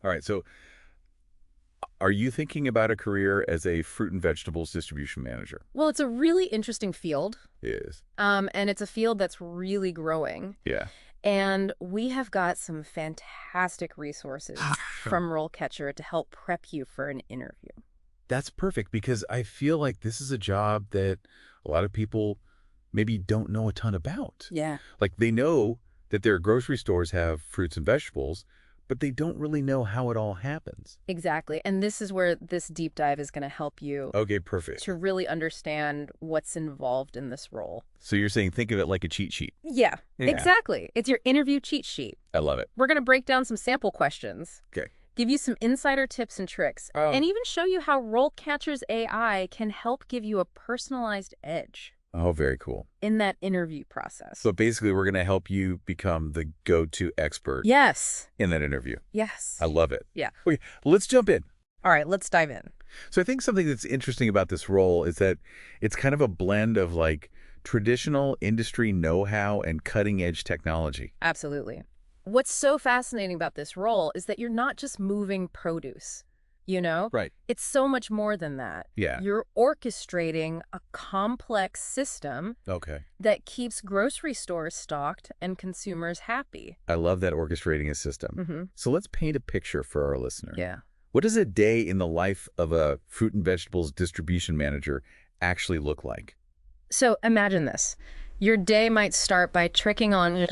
All right. So are you thinking about a career as a fruit and vegetables distribution manager? Well, it's a really interesting field, Is. and it's a field that's really growing. Yeah. And we have got some fantastic resources from RoleCatcher to help prep you for an interview. That's perfect because I feel like this is a job that a lot of people maybe don't know a ton about. Yeah. Like they know that their grocery stores have fruits and vegetables, but they don't really know how it all happens. Exactly. And this is where this deep dive is going to help you Okay, perfect. to really understand what's involved in this role. So you're saying think of it like a cheat sheet. Yeah, Yeah. exactly. It's your interview cheat sheet. I love it. We're going to break down some sample questions, Okay. give you some insider tips and tricks, and even show you how RoleCatcher's AI can help give you a personalized edge Oh, very cool. in that interview process. So basically, we're going to help you become the go-to expert Yes. in that interview. Yes. I love it. Yeah. Okay, let's jump in. All right, let's dive in. So I think something that's interesting about this role is that it's kind of a blend of like traditional industry know-how and cutting-edge technology. Absolutely. What's so fascinating about this role is that you're not just moving produce, you know? Right. It's so much more than that. Yeah. You're orchestrating a complex system Okay. that keeps grocery stores stocked and consumers happy. I love that orchestrating a system. So let's paint a picture for our listener. Yeah. What does a day in the life of a fruit and vegetables distribution manager actually look like? So imagine this. Your day might start by tricking on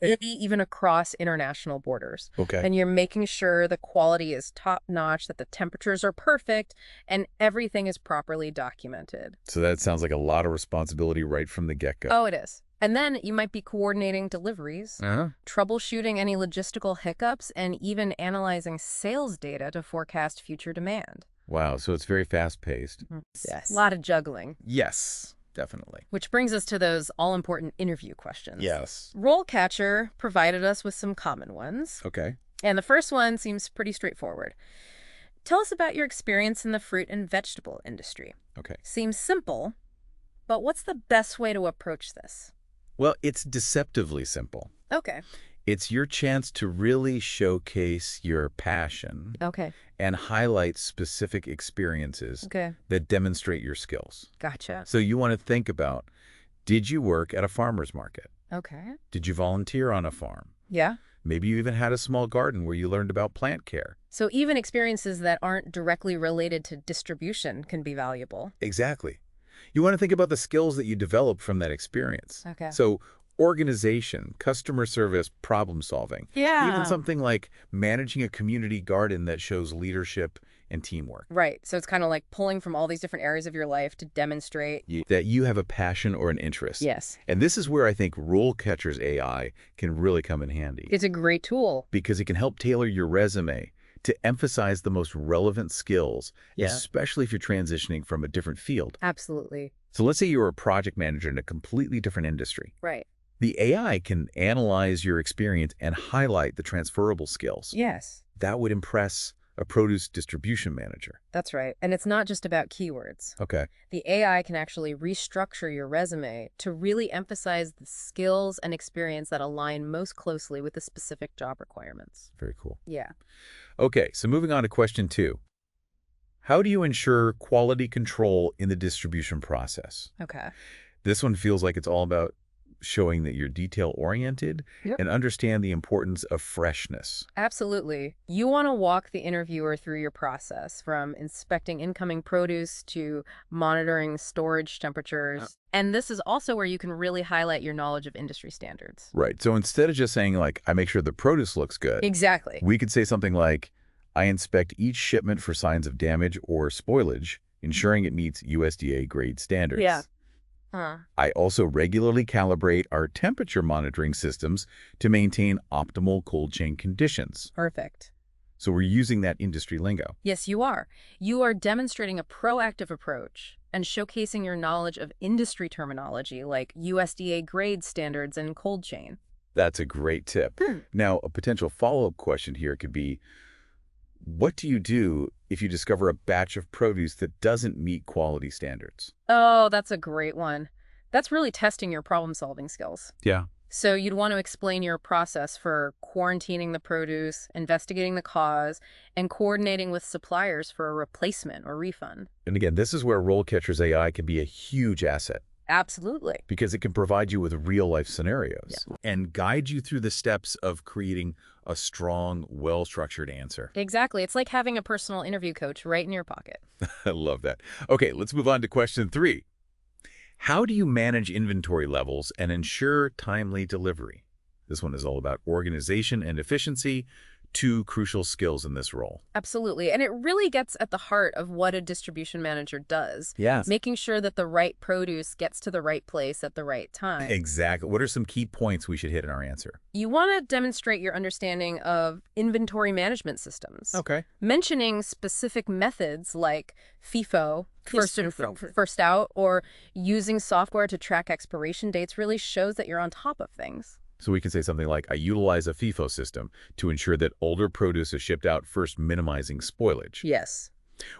maybe even across international borders. Okay. And you're making sure the quality is top-notch, that the temperatures are perfect, and everything is properly documented. So that sounds like a lot of responsibility right from the get-go. Oh, it is. And then you might be coordinating deliveries, Uh-huh. troubleshooting any logistical hiccups, and even analyzing sales data to forecast future demand. Wow, so it's very fast-paced. Yes. A lot of juggling. Yes, definitely. Which brings us to those all-important interview questions. Yes. RoleCatcher provided us with some common ones. Okay. And the first one seems pretty straightforward. Tell us about your experience in the fruit and vegetable industry. Okay. Seems simple, but what's the best way to approach this? Well, it's deceptively simple. Okay. It's your chance to really showcase your passion Okay. and highlight specific experiences Okay. that demonstrate your skills. Gotcha. So you want to think about, did you work at a farmer's market? Okay. Did you volunteer on a farm? Yeah. Maybe you even had a small garden where you learned about plant care. So even experiences that aren't directly related to distribution can be valuable. Exactly. You want to think about the skills that you develop from that experience. Okay. So organization, customer service, problem solving. Yeah. Even something like managing a community garden that shows leadership and teamwork. Right. So it's kind of like pulling from all these different areas of your life to demonstrate. That you have a passion or an interest. Yes. And this is where I think RoleCatcher's AI can really come in handy. It's a great tool. Because it can help tailor your resume to emphasize the most relevant skills, especially if you're transitioning from a different field. Absolutely. So let's say you're a project manager in a completely different industry. Right. The AI can analyze your experience and highlight the transferable skills. Yes. That would impress a produce distribution manager. That's right. And it's not just about keywords. Okay. The AI can actually restructure your resume to really emphasize the skills and experience that align most closely with the specific job requirements. Very cool. Yeah. Okay, so moving on to question 2. How do you ensure quality control in the distribution process? Okay. This one feels like it's all about showing that you're detail-oriented and understand the importance of freshness. Absolutely. You want to walk the interviewer through your process, from inspecting incoming produce to monitoring storage temperatures. And this is also where you can really highlight your knowledge of industry standards. Right. So instead of just saying, like, I make sure the produce looks good, Exactly. we could say something like, I inspect each shipment for signs of damage or spoilage, ensuring it meets USDA grade standards. Yeah. I also regularly calibrate our temperature monitoring systems to maintain optimal cold chain conditions. Perfect. So we're using that industry lingo. Yes, you are. You are demonstrating a proactive approach and showcasing your knowledge of industry terminology like USDA grade standards and cold chain. That's a great tip. Now, a potential follow-up question here could be, what do you do if you discover a batch of produce that doesn't meet quality standards? Oh, that's a great one. That's really testing your problem-solving skills. Yeah. So you'd want to explain your process for quarantining the produce, investigating the cause, and coordinating with suppliers for a replacement or refund. And again, this is where RoleCatcher's AI can be a huge asset Absolutely. because it can provide you with real-life scenarios Yeah. and guide you through the steps of creating a strong, well-structured answer. Exactly. It's like having a personal interview coach right in your pocket. I love that. Okay, let's move on to question 3. How do you manage inventory levels and ensure timely delivery? This one is all about organization and efficiency, 2 crucial skills in this role. Absolutely. And it really gets at the heart of what a distribution manager does, Yes. making sure that the right produce gets to the right place at the right time. Exactly. What are some key points we should hit in our answer? You want to demonstrate your understanding of inventory management systems. Okay. Mentioning specific methods like FIFO, Yes, first, FIFO. first out, or using software to track expiration dates really shows that you're on top of things. So we can say something like, I utilize a FIFO system to ensure that older produce is shipped out first, minimizing spoilage. Yes.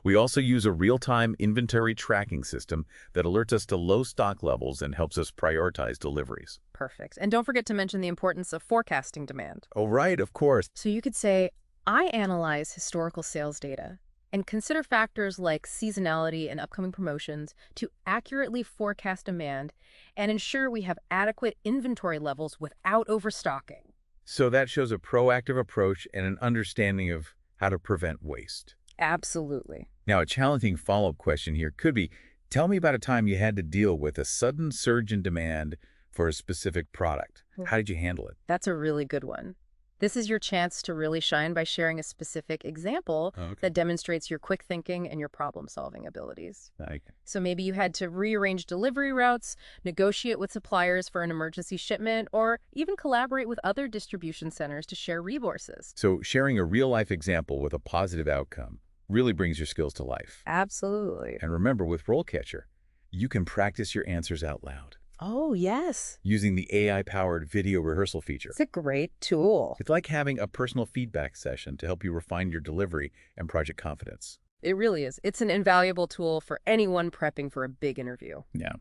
We also use a real-time inventory tracking system that alerts us to low stock levels and helps us prioritize deliveries. Perfect. And don't forget to mention the importance of forecasting demand. Oh, right, of course. So you could say, I analyze historical sales data and consider factors like seasonality and upcoming promotions to accurately forecast demand and ensure we have adequate inventory levels without overstocking. So that shows a proactive approach and an understanding of how to prevent waste. Absolutely. Now, a challenging follow-up question here could be, tell me about a time you had to deal with a sudden surge in demand for a specific product. How did you handle it? That's a really good one. This is your chance to really shine by sharing a specific example that demonstrates your quick thinking and your problem-solving abilities. Okay. So maybe you had to rearrange delivery routes, negotiate with suppliers for an emergency shipment, or even collaborate with other distribution centers to share resources. So sharing a real-life example with a positive outcome really brings your skills to life. Absolutely. And remember, with RoleCatcher, you can practice your answers out loud Oh, yes. using the AI-powered video rehearsal feature. It's a great tool. It's like having a personal feedback session to help you refine your delivery and project confidence. It really is. It's an invaluable tool for anyone prepping for a big interview. Yeah.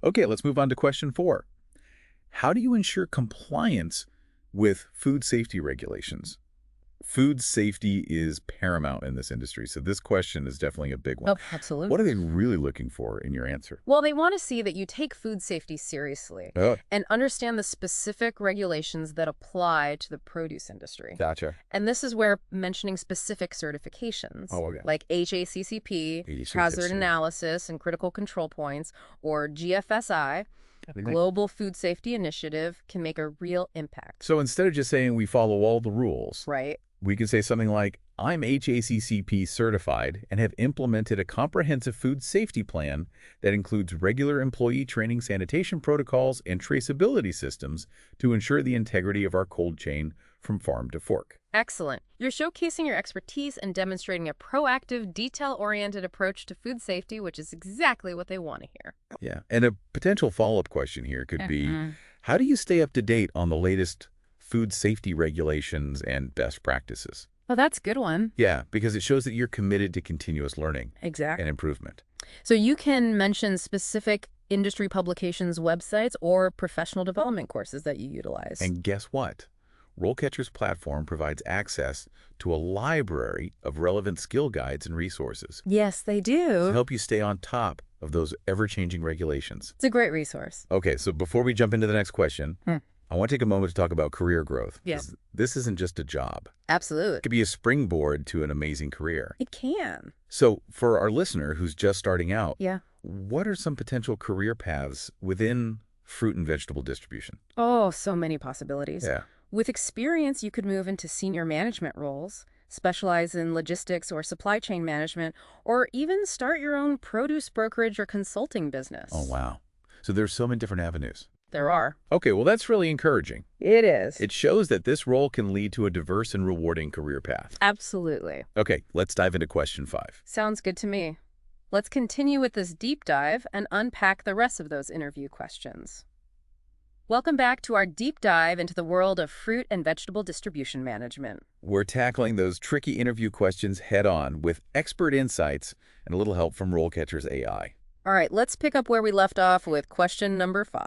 Okay, let's move on to question 4. How do you ensure compliance with food safety regulations? Food safety is paramount in this industry, so this question is definitely a big one. Oh, absolutely. What are they really looking for in your answer? Well, they want to see that you take food safety seriously Oh, and understand the specific regulations that apply to the produce industry. gotcha. And this is where mentioning specific certifications, Oh, okay. like HACCP, HACCP. Hazard Analysis and Critical Control Points, or GFSI, Global Food Safety Initiative, can make a real impact. So instead of just saying we follow all the rules, Right? we can say something like, I'm HACCP certified and have implemented a comprehensive food safety plan that includes regular employee training, sanitation protocols, and traceability systems to ensure the integrity of our cold chain from farm to fork. Excellent. You're showcasing your expertise and demonstrating a proactive, detail-oriented approach to food safety, which is exactly what they want to hear. Yeah. And a potential follow-up question here could be, Mm-hmm. how do you stay up to date on the latest food safety regulations and best practices? Well, that's a good one. Yeah, because it shows that you're committed to continuous learning Exactly. and improvement. So you can mention specific industry publications, websites, or professional development courses that you utilize. And guess what? RoleCatcher's platform provides access to a library of relevant skill guides and resources Yes, they to do. help you stay on top of those ever-changing regulations. It's a great resource. Okay, so before we jump into the next question, I want to take a moment to talk about career growth. Yeah. 'Cause this isn't just a job. Absolutely. It could be a springboard to an amazing career. It can. So for our listener who's just starting out, Yeah. what are some potential career paths within fruit and vegetable distribution? Oh, so many possibilities. Yeah. With experience, you could move into senior management roles, specialize in logistics or supply chain management, or even start your own produce brokerage or consulting business. Oh, wow. So there's so many different avenues. There are. Okay, well, that's really encouraging. It is. It shows that this role can lead to a diverse and rewarding career path. Absolutely. Okay, let's dive into question 5. Sounds good to me. Let's continue with this deep dive and unpack the rest of those interview questions. Welcome back to our deep dive into the world of fruit and vegetable distribution management. We're tackling those tricky interview questions head-on with expert insights and a little help from RoleCatcher's AI. All right, let's pick up where we left off with question number 5.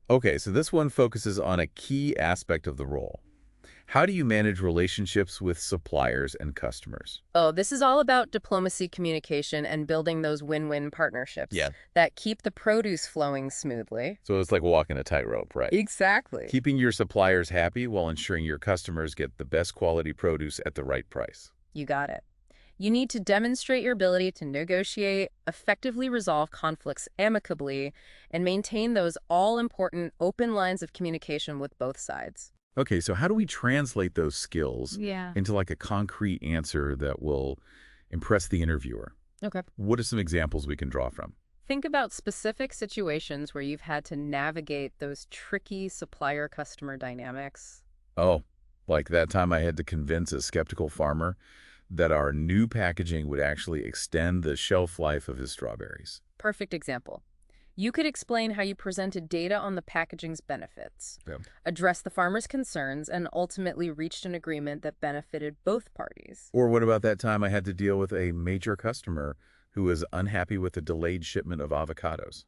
Okay, so this one focuses on a key aspect of the role. How do you manage relationships with suppliers and customers? Oh, this is all about diplomacy, communication, and building those win-win partnerships Yeah. that keep the produce flowing smoothly. So it's like walking a tightrope, right? Exactly. Keeping your suppliers happy while ensuring your customers get the best quality produce at the right price. You got it. You need to demonstrate your ability to negotiate, effectively resolve conflicts amicably, and maintain those all-important open lines of communication with both sides. Okay, so how do we translate those skills Yeah. into like a concrete answer that will impress the interviewer? Okay. What are some examples we can draw from? Think about specific situations where you've had to navigate those tricky supplier-customer dynamics. Oh, like that time I had to convince a skeptical farmer that our new packaging would actually extend the shelf life of his strawberries. Perfect example. You could explain how you presented data on the packaging's benefits, Yeah. address the farmer's concerns, and ultimately reached an agreement that benefited both parties. Or what about that time I had to deal with a major customer who was unhappy with the delayed shipment of avocados?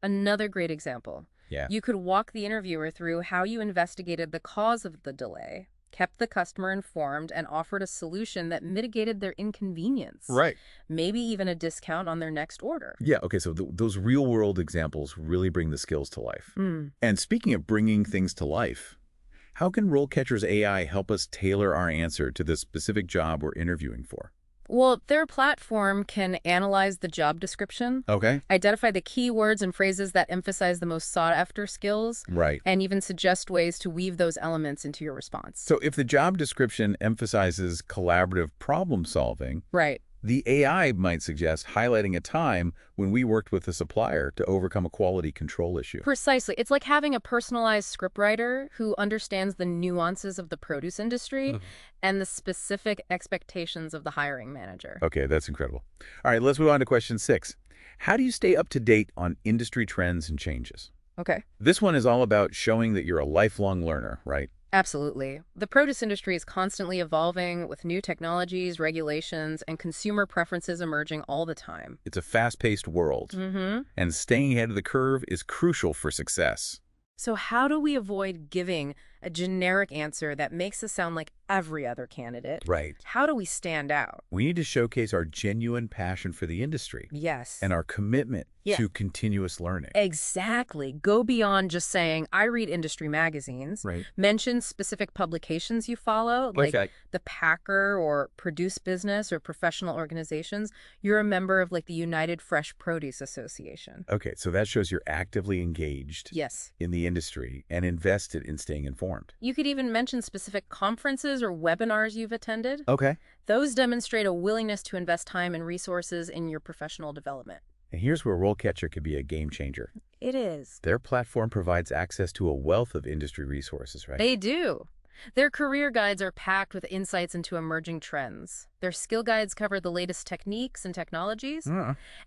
Another great example. Yeah. You could walk the interviewer through how you investigated the cause of the delay, kept the customer informed, and offered a solution that mitigated their inconvenience. Right. Maybe even a discount on their next order. Yeah, okay, so those real-world examples really bring the skills to life. Mm. And speaking of bringing things to life, how can RoleCatcher's AI help us tailor our answer to the specific job we're interviewing for? Well, their platform can analyze the job description, Okay. identify the keywords and phrases that emphasize the most sought-after skills, Right. and even suggest ways to weave those elements into your response. So if the job description emphasizes collaborative problem solving, Right. the AI might suggest highlighting a time when we worked with a supplier to overcome a quality control issue. Precisely. It's like having a personalized scriptwriter who understands the nuances of the produce industry and the specific expectations of the hiring manager. Okay, that's incredible. All right, let's move on to question 6. How do you stay up to date on industry trends and changes? Okay. This one is all about showing that you're a lifelong learner, right? Absolutely. The produce industry is constantly evolving with new technologies, regulations, and consumer preferences emerging all the time. It's a fast-paced world, and staying ahead of the curve is crucial for success. So how do we avoid giving a generic answer that makes us sound like every other candidate? Right. How do we stand out? We need to showcase our genuine passion for the industry Yes. and our commitment to continuous learning. Exactly. Go beyond just saying, I read industry magazines. Right. Mention specific publications you follow, like the Packer or Produce Business or professional organizations. You're a member of like the United Fresh Produce Association. Okay, so that shows you're actively engaged Yes. in the industry and invested in staying informed. You could even mention specific conferences or webinars you've attended. Okay. Those demonstrate a willingness to invest time and resources in your professional development. And here's where RoleCatcher could be a game changer. It is. Their platform provides access to a wealth of industry resources, right? They do. Their career guides are packed with insights into emerging trends. Their skill guides cover the latest techniques and technologies.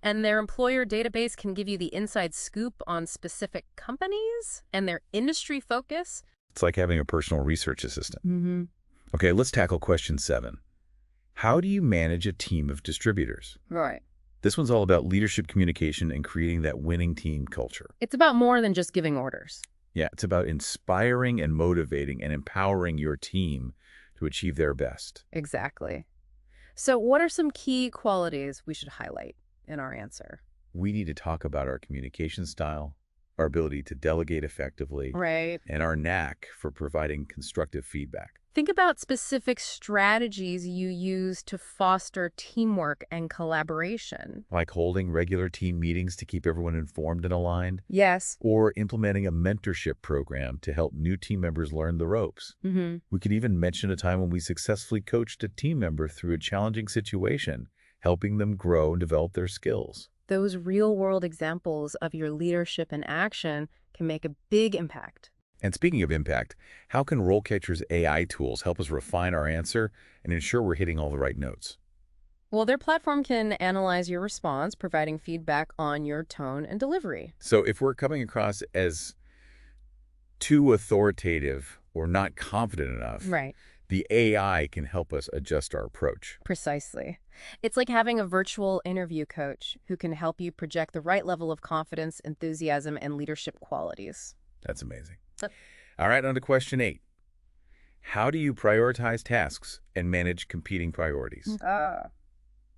And their employer database can give you the inside scoop on specific companies and their industry focus. It's like having a personal research assistant. Okay, let's tackle question 7. How do you manage a team of distributors? Right. This one's all about leadership communication and creating that winning team culture. It's about more than just giving orders. Yeah, it's about inspiring and motivating and empowering your team to achieve their best. Exactly. So what are some key qualities we should highlight in our answer? We need to talk about our communication style, our ability to delegate effectively, Right. and our knack for providing constructive feedback. Think about specific strategies you use to foster teamwork and collaboration. Like holding regular team meetings to keep everyone informed and aligned, Yes. or implementing a mentorship program to help new team members learn the ropes. We could even mention a time when we successfully coached a team member through a challenging situation, helping them grow and develop their skills. Those real-world examples of your leadership in action can make a big impact. And speaking of impact, how can RoleCatcher's AI tools help us refine our answer and ensure we're hitting all the right notes? Well, their platform can analyze your response, providing feedback on your tone and delivery. So if we're coming across as too authoritative or not confident enough, Right. the AI can help us adjust our approach. Precisely. It's like having a virtual interview coach who can help you project the right level of confidence, enthusiasm, and leadership qualities. That's amazing. Yep. All right, on to question 8. How do you prioritize tasks and manage competing priorities?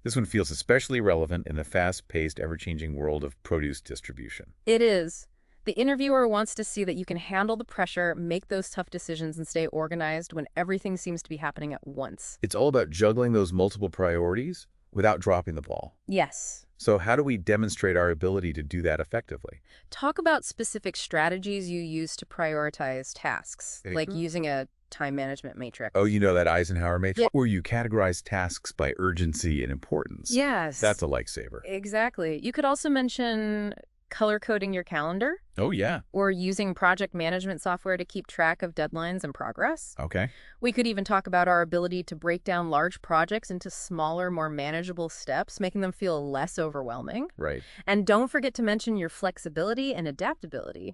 This one feels especially relevant in the fast-paced, ever-changing world of produce distribution. It is. The interviewer wants to see that you can handle the pressure, make those tough decisions, and stay organized when everything seems to be happening at once. It's all about juggling those multiple priorities without dropping the ball. Yes. So how do we demonstrate our ability to do that effectively? Talk about specific strategies you use to prioritize tasks, Okay. like using a time management matrix. Oh, you know that Eisenhower matrix? Yeah. Where you categorize tasks by urgency and importance. Yes. That's a lifesaver. Exactly. You could also mention color coding your calendar Oh, yeah. or using project management software to keep track of deadlines and progress. Okay. We could even talk about our ability to break down large projects into smaller, more manageable steps, making them feel less overwhelming. Right. And don't forget to mention your flexibility and adaptability.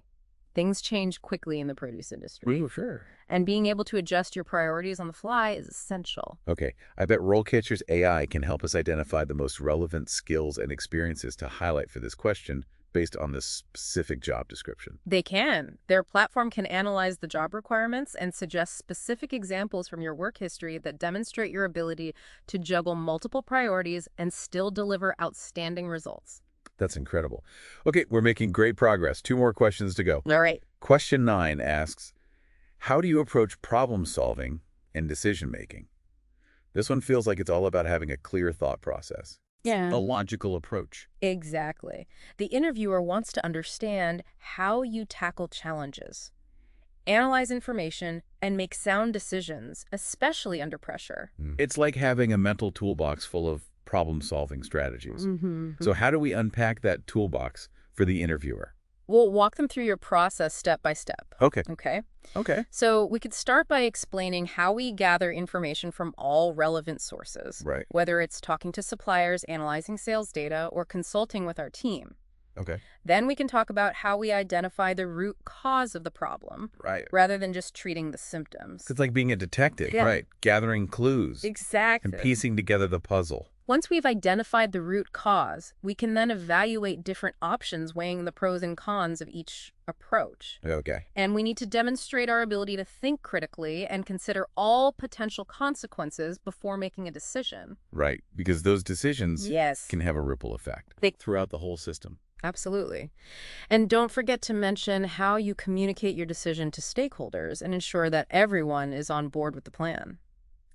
Things change quickly in the produce industry, Sure. and being able to adjust your priorities on the fly is essential. Okay. I bet RoleCatcher's AI can help us identify the most relevant skills and experiences to highlight for this question based on this specific job description. They can. Their platform can analyze the job requirements and suggest specific examples from your work history that demonstrate your ability to juggle multiple priorities and still deliver outstanding results. That's incredible. Okay, we're making great progress. 2 more questions to go. All right. Question 9 asks, how do you approach problem solving and decision making? This one feels like it's all about having a clear thought process. Yeah. A logical approach. Exactly. The interviewer wants to understand how you tackle challenges, analyze information, and make sound decisions, especially under pressure. It's like having a mental toolbox full of problem-solving strategies. So how do we unpack that toolbox for the interviewer? We'll walk them through your process step by step. Okay. Okay? So we could start by explaining how we gather information from all relevant sources, Right. whether it's talking to suppliers, analyzing sales data, or consulting with our team. Okay. Then we can talk about how we identify the root cause of the problem, Right. rather than just treating the symptoms. It's like being a detective, Yeah. right? Gathering clues Exactly. and piecing together the puzzle. Once we've identified the root cause, we can then evaluate different options, weighing the pros and cons of each approach. Okay. And we need to demonstrate our ability to think critically and consider all potential consequences before making a decision. Right. Because those decisions Yes. can have a ripple effect throughout the whole system. Absolutely. And don't forget to mention how you communicate your decision to stakeholders and ensure that everyone is on board with the plan.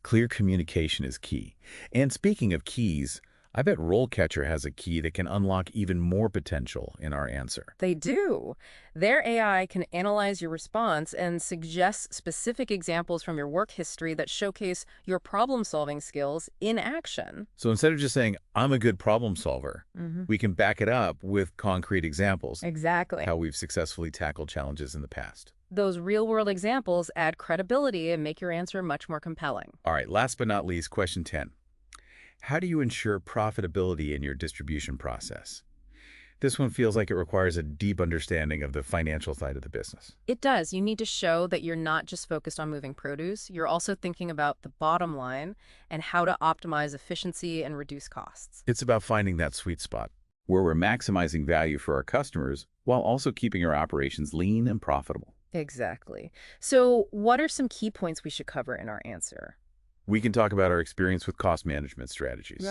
Clear communication is key. And speaking of keys, I bet RoleCatcher has a key that can unlock even more potential in our answer. They do. Their AI can analyze your response and suggest specific examples from your work history that showcase your problem-solving skills in action. So instead of just saying, I'm a good problem solver, we can back it up with concrete examples, Exactly. how we've successfully tackled challenges in the past. Those real-world examples add credibility and make your answer much more compelling. All right, last but not least, question 10. How do you ensure profitability in your distribution process? This one feels like it requires a deep understanding of the financial side of the business. It does. You need to show that you're not just focused on moving produce. You're also thinking about the bottom line and how to optimize efficiency and reduce costs. It's about finding that sweet spot where we're maximizing value for our customers while also keeping our operations lean and profitable. Exactly. So what are some key points we should cover in our answer? We can talk about our experience with cost management strategies,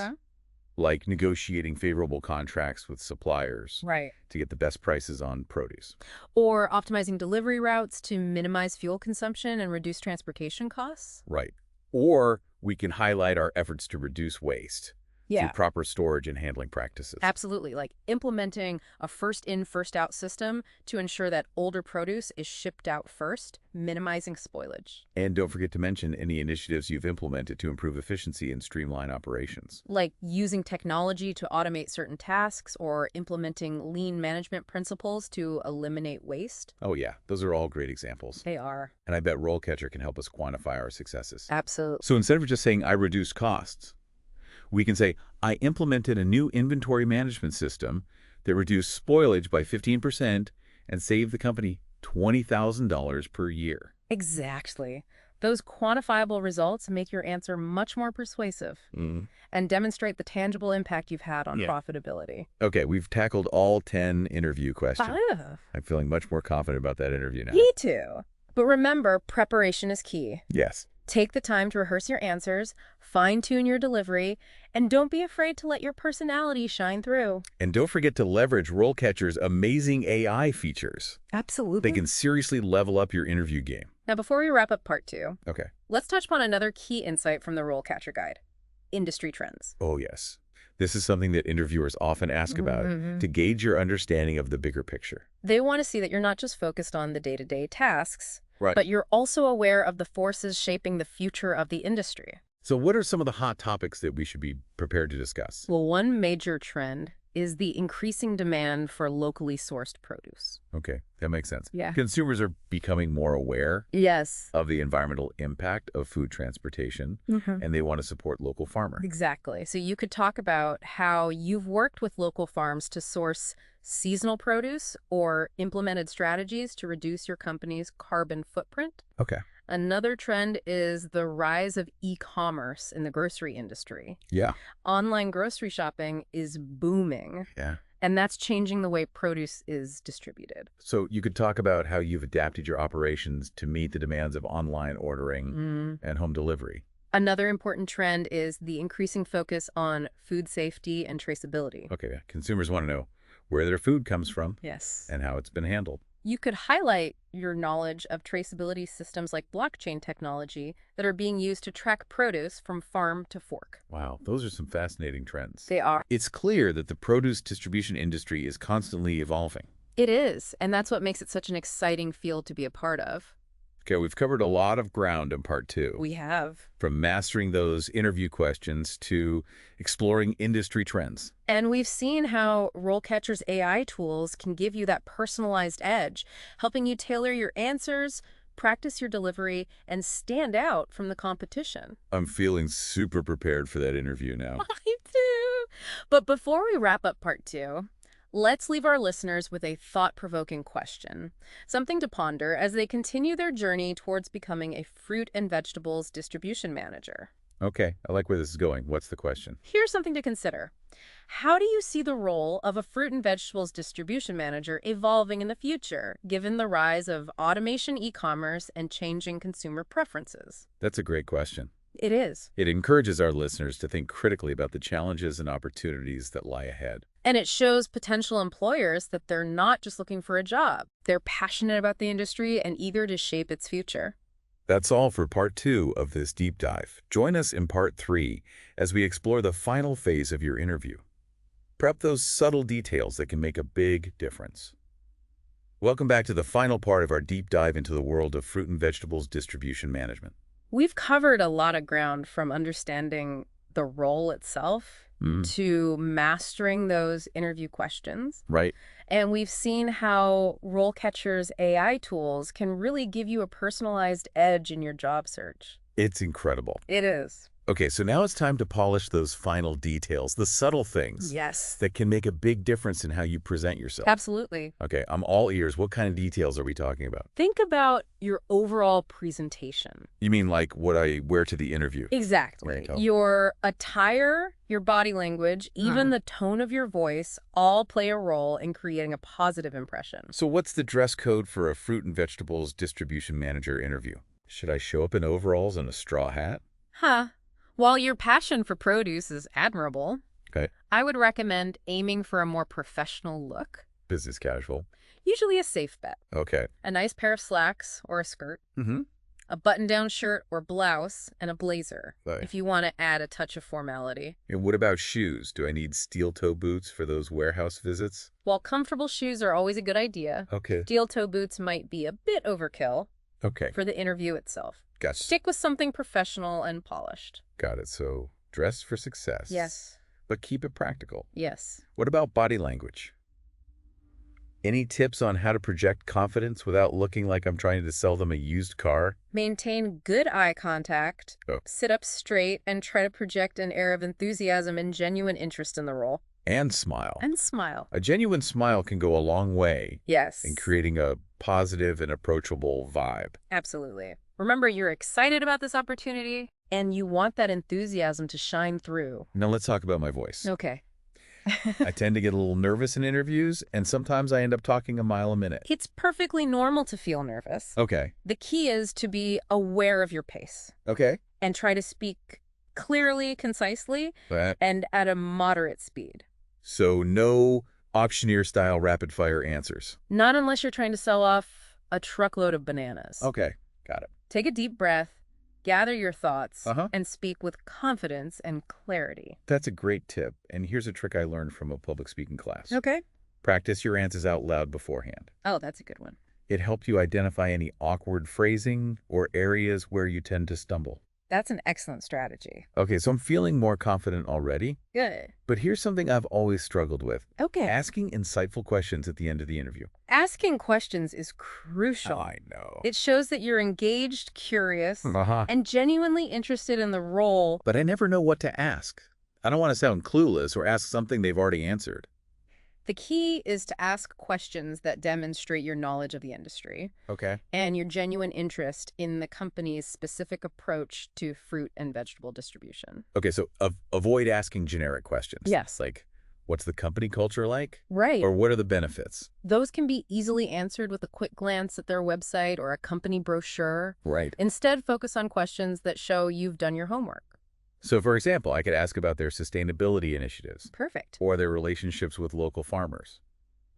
like negotiating favorable contracts with suppliers Right. to get the best prices on produce. Or optimizing delivery routes to minimize fuel consumption and reduce transportation costs? Right. Or we can highlight our efforts to reduce waste through proper storage and handling practices. Absolutely. Like implementing a first-in, first-out system to ensure that older produce is shipped out first, minimizing spoilage. And don't forget to mention any initiatives you've implemented to improve efficiency and streamline operations. Like using technology to automate certain tasks or implementing lean management principles to eliminate waste. Oh yeah, those are all great examples. They are. And I bet RoleCatcher can help us quantify our successes. Absolutely. So instead of just saying, I reduced costs, we can say, I implemented a new inventory management system that reduced spoilage by 15% and saved the company $20,000 per year. Exactly. Those quantifiable results make your answer much more persuasive and demonstrate the tangible impact you've had on profitability. Okay, we've tackled all 10 interview questions. Ah, I'm feeling much more confident about that interview now. me too. But remember, preparation is key. Yes. Take the time to rehearse your answers, fine-tune your delivery, and don't be afraid to let your personality shine through. And don't forget to leverage RoleCatcher's amazing AI features. Absolutely. They can seriously level up your interview game. Now, before we wrap up part 2, Okay. let's touch upon another key insight from the RoleCatcher Guide: industry trends. Oh, yes. This is something that interviewers often ask about to gauge your understanding of the bigger picture. They want to see that you're not just focused on the day-to-day tasks, Right. but you're also aware of the forces shaping the future of the industry. So what are some of the hot topics that we should be prepared to discuss? Well, one major trend is the increasing demand for locally sourced produce. Okay, that makes sense. Yeah. Consumers are becoming more aware Yes. of the environmental impact of food transportation, and they want to support local farmers. Exactly. So you could talk about how you've worked with local farms to source seasonal produce or implemented strategies to reduce your company's carbon footprint. Okay. Another trend is the rise of e-commerce in the grocery industry. Yeah. Online grocery shopping is booming, Yeah. and that's changing the way produce is distributed. So you could talk about how you've adapted your operations to meet the demands of online ordering and home delivery. Another important trend is the increasing focus on food safety and traceability. Okay, yeah. Consumers want to know where their food comes from Yes. and how it's been handled. You could highlight your knowledge of traceability systems like blockchain technology that are being used to track produce from farm to fork. Wow, those are some fascinating trends. They are. It's clear that the produce distribution industry is constantly evolving. It is, and that's what makes it such an exciting field to be a part of. Okay, we've covered a lot of ground in part 2. We have. From mastering those interview questions to exploring industry trends. And we've seen how RoleCatcher's AI tools can give you that personalized edge, helping you tailor your answers, practice your delivery, and stand out from the competition. I'm feeling super prepared for that interview now. I do. But before we wrap up part 2, let's leave our listeners with a thought-provoking question, something to ponder as they continue their journey towards becoming a fruit and vegetables distribution manager. Okay, I like where this is going. What's the question? Here's something to consider. How do you see the role of a fruit and vegetables distribution manager evolving in the future, given the rise of automation, e-commerce, and changing consumer preferences? That's a great question. It is. It encourages our listeners to think critically about the challenges and opportunities that lie ahead. And it shows potential employers that they're not just looking for a job. They're passionate about the industry and eager to shape its future. That's all for part 2 of this deep dive. Join us in part 3 as we explore the final phase of your interview. Prep those subtle details that can make a big difference. Welcome back to the final part of our deep dive into the world of fruit and vegetables distribution management. We've covered a lot of ground, from understanding the role itself to mastering those interview questions. Right. And we've seen how RoleCatcher's AI tools can really give you a personalized edge in your job search. It's incredible. It is. Okay, so now it's time to polish those final details, the subtle things Yes. that can make a big difference in how you present yourself. Absolutely. Okay, I'm all ears. What kind of details are we talking about? Think about your overall presentation. You mean like what I wear to the interview? Exactly. Right. Your attire, your body language, even the tone of your voice all play a role in creating a positive impression. So what's the dress code for a fruit and vegetables distribution manager interview? Should I show up in overalls and a straw hat? Huh. While your passion for produce is admirable, Okay. I would recommend aiming for a more professional look. Business casual. Usually a safe bet. Okay. A nice pair of slacks or a skirt, Mm-hmm. a button-down shirt or blouse, and a blazer, Right. if you want to add a touch of formality. And what about shoes? Do I need steel-toe boots for those warehouse visits? While comfortable shoes are always a good idea, Okay. steel-toe boots might be a bit overkill Okay. for the interview itself. Gotcha. Stick with something professional and polished. Got it. So dress for success. Yes. But keep it practical. Yes. What about body language? Any tips on how to project confidence without looking like I'm trying to sell them a used car? Maintain good eye contact, sit up straight, and try to project an air of enthusiasm and genuine interest in the role. And smile. And smile. A genuine smile can go a long way Yes. in creating a positive and approachable vibe. Absolutely. Remember, you're excited about this opportunity, and you want that enthusiasm to shine through. Now let's talk about my voice. Okay. I tend to get a little nervous in interviews, and sometimes I end up talking a mile a minute. It's perfectly normal to feel nervous. Okay. The key is to be aware of your pace Okay. and try to speak clearly, concisely, But, and at a moderate speed. so no auctioneer-style rapid-fire answers. Not unless you're trying to sell off a truckload of bananas. Okay. Got it. Take a deep breath, gather your thoughts, Uh-huh. and speak with confidence and clarity. That's a great tip, and here's a trick I learned from a public speaking class. Okay. Practice your answers out loud beforehand. Oh, that's a good one. It helped you identify any awkward phrasing or areas where you tend to stumble. That's an excellent strategy. Okay, so I'm feeling more confident already, Good. but here's something I've always struggled with. Okay. Asking insightful questions at the end of the interview. Asking questions is crucial. I know. It shows that you're engaged, curious, Uh-huh. and genuinely interested in the role. But I never know what to ask. I don't want to sound clueless or ask something they've already answered. The key is to ask questions that demonstrate your knowledge of the industry Okay. and your genuine interest in the company's specific approach to fruit and vegetable distribution. Okay, so avoid asking generic questions. Yes. Like, what's the company culture like? Right. Or what are the benefits? Those can be easily answered with a quick glance at their website or a company brochure. Right. Instead, focus on questions that show you've done your homework. So, for example, I could ask about their sustainability initiatives Perfect. or their relationships with local farmers.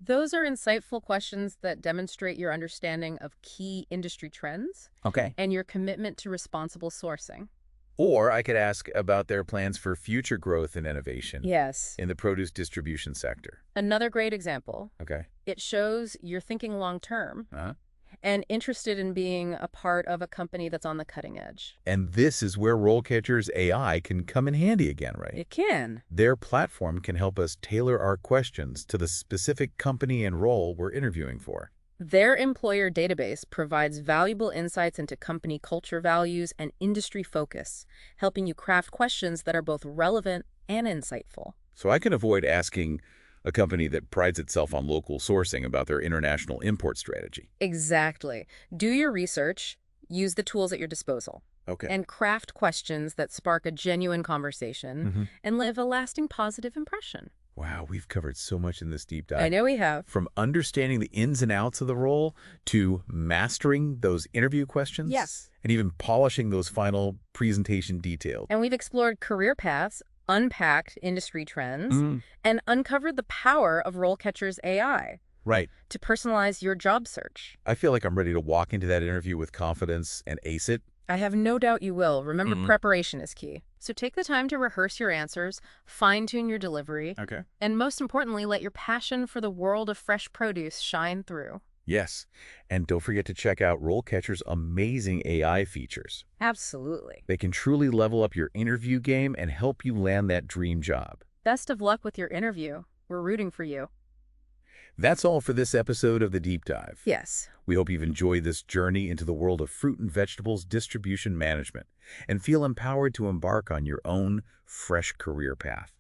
Those are insightful questions that demonstrate your understanding of key industry trends Okay. and your commitment to responsible sourcing. Or I could ask about their plans for future growth and innovation Yes. in the produce distribution sector. Another great example. Okay. It shows you're thinking long-term Uh-huh. and interested in being a part of a company that's on the cutting edge. And this is where RoleCatcher's AI can come in handy again, right? It can. Their platform can help us tailor our questions to the specific company and role we're interviewing for. Their employer database provides valuable insights into company culture values and industry focus, helping you craft questions that are both relevant and insightful. So I can avoid asking a company that prides itself on local sourcing about their international import strategy. Exactly. Do your research, use the tools at your disposal, Okay. and craft questions that spark a genuine conversation and leave a lasting positive impression. Wow, we've covered so much in this deep dive. I know we have. From understanding the ins and outs of the role to mastering those interview questions. Yes. And even polishing those final presentation details. And we've explored career paths, unpacked industry trends, and uncovered the power of RoleCatcher's AI Right. to personalize your job search. I feel like I'm ready to walk into that interview with confidence and ace it. I have no doubt you will. Remember, preparation is key. So take the time to rehearse your answers, fine-tune your delivery, Okay. and most importantly, let your passion for the world of fresh produce shine through. Yes. And don't forget to check out RoleCatcher's amazing AI features. Absolutely. They can truly level up your interview game and help you land that dream job. Best of luck with your interview. We're rooting for you. That's all for this episode of The Deep Dive. Yes. We hope you've enjoyed this journey into the world of fruit and vegetables distribution management and feel empowered to embark on your own fresh career path.